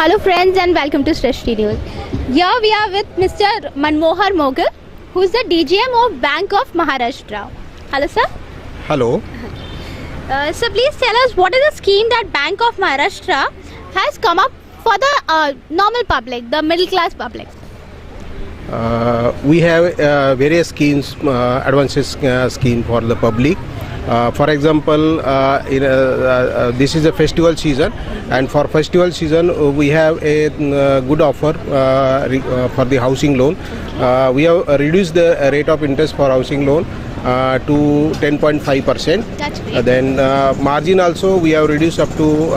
Hello friends and welcome to Srishti News. Here we are with Mr. Manmohar Mogal, who is the DGM of Bank of Maharashtra. Hello sir. Hello. So please tell us what is the scheme that Bank of Maharashtra has come up for the normal public, the middle class public. We have various schemes, advances scheme for the public. For example, this is a festival season, and for festival season we have a good offer for the housing loan. We have reduced the rate of interest for housing loan to 10.5%. That's great. Then margin also we have reduced up to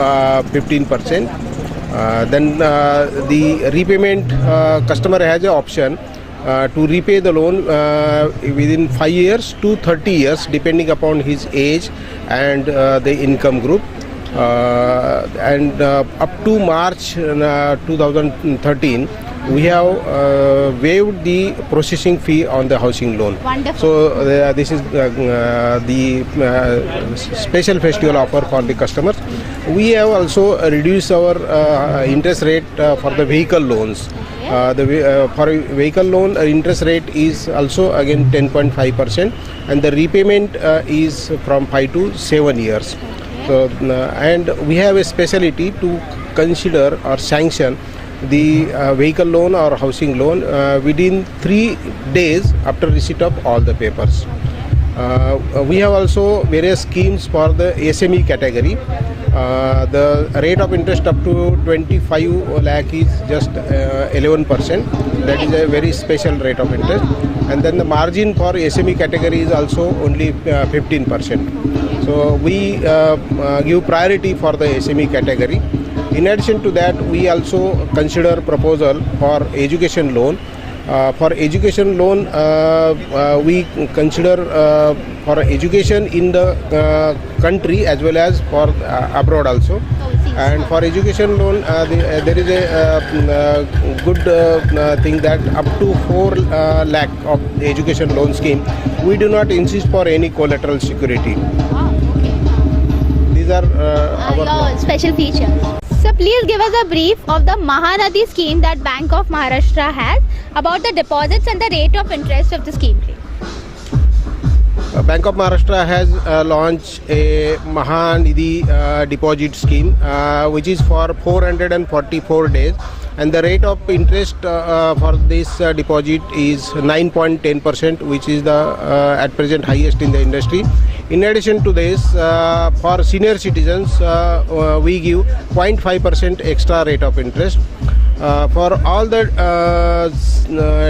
15%. Then the repayment, customer has an option to repay the loan within 5 years to 30 years depending upon his age and the income group. And up to March 2013 we have waived the processing fee on the housing loan. Wonderful. So this is the special festival offer for the customers. We have also reduced our interest rate for the vehicle loans. For vehicle loan interest rate is also again 10.5%, and the repayment is from 5 to 7 years. So and we have a specialty to consider or sanction the vehicle loan or housing loan within 3 days after receipt of all the papers. We have also various schemes for the SME category. The rate of interest up to 25 lakh is just 11%. That is a very special rate of interest. And then the margin for SME category is also only 15%. So we give priority for the SME category. In addition to that, we also consider proposal for education loan. For education loan, we consider for education in the country as well as for abroad also. And for education loan, there is a good thing that up to 4 lakh of the education loan scheme, we do not insist for any collateral security. These are our special features. So please give us a brief of the Mahanadi scheme that Bank of Maharashtra has, about the deposits and the rate of interest of the scheme. Bank of Maharashtra has launched a Mahanidhi deposit scheme which is for 444 days, and the rate of interest for this deposit is 9.10%, which is the at present highest in the industry. In addition to this, for senior citizens we give 0.5% extra rate of interest. For all the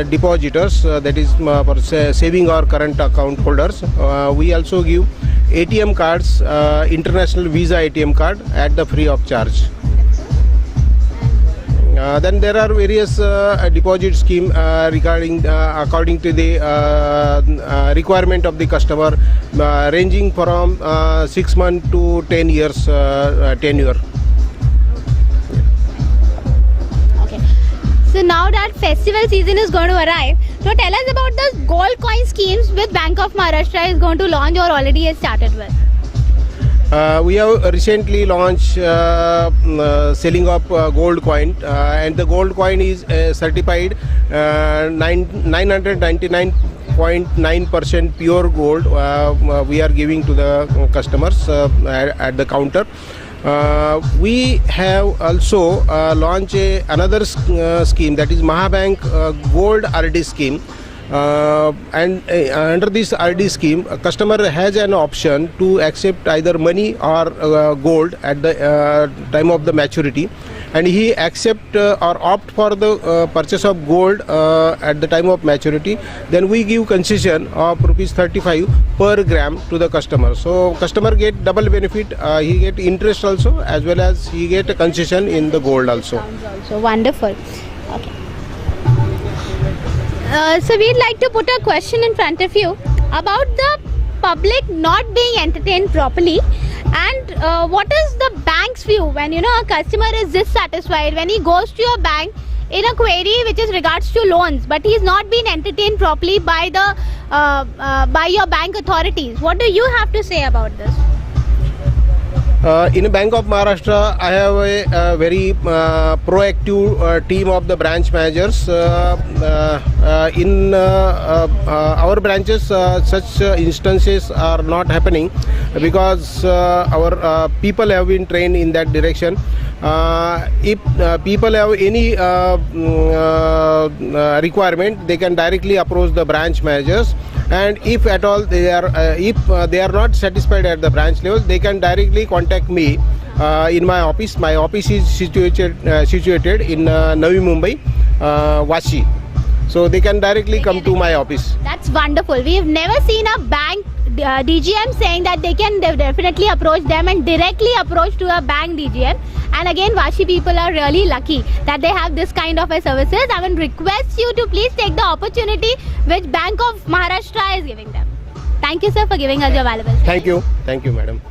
depositors, that is for saving or current account holders, we also give ATM cards, international Visa ATM card at the free of charge. Then there are various deposit scheme regarding according to the requirement of the customer, ranging from 6 months to 10 years tenure. So now that festival season is going to arrive, so tell us about the gold coin schemes which Bank of Maharashtra is going to launch or already has started with. We have recently launched selling of gold coin, and the gold coin is certified 999.9% pure gold. We are giving to the customers at the counter. We have also launched another scheme, that is Mahabank Gold RD scheme. And under this RD scheme, a customer has an option to accept either money or gold at the time of the maturity, and he accept or opt for the purchase of gold at the time of maturity. Then we give concession of ₹35 per gram to the customer. So customer get double benefit. He get interest also, as well as he get a concession in the gold also. Sounds also wonderful. Okay. So we'd like to put a question in front of you about the public not being entertained properly, and what is the bank's view when a customer is dissatisfied when he goes to your bank in a query which is regards to loans, but he's not been entertained properly by the by your bank authorities. What do you have to say about this? In Bank of Maharashtra, I have a very proactive team of the branch managers. In our branches, such instances are not happening because our people have been trained in that direction. If people have any requirement, they can directly approach the branch managers. And if at all they are not satisfied at the branch level, they can directly contact me in my office. My office is situated in Navi Mumbai, Vashi. So they can directly come to my office. That's wonderful. We've never seen a bank DGM saying that they can definitely approach them and directly approach to a bank DGM. And again, Vashi people are really lucky that they have this kind of a services. I will request you to please take the opportunity which Bank of Maharashtra is giving them. Thank you, sir, for giving us your valuable time. Thank you, madam.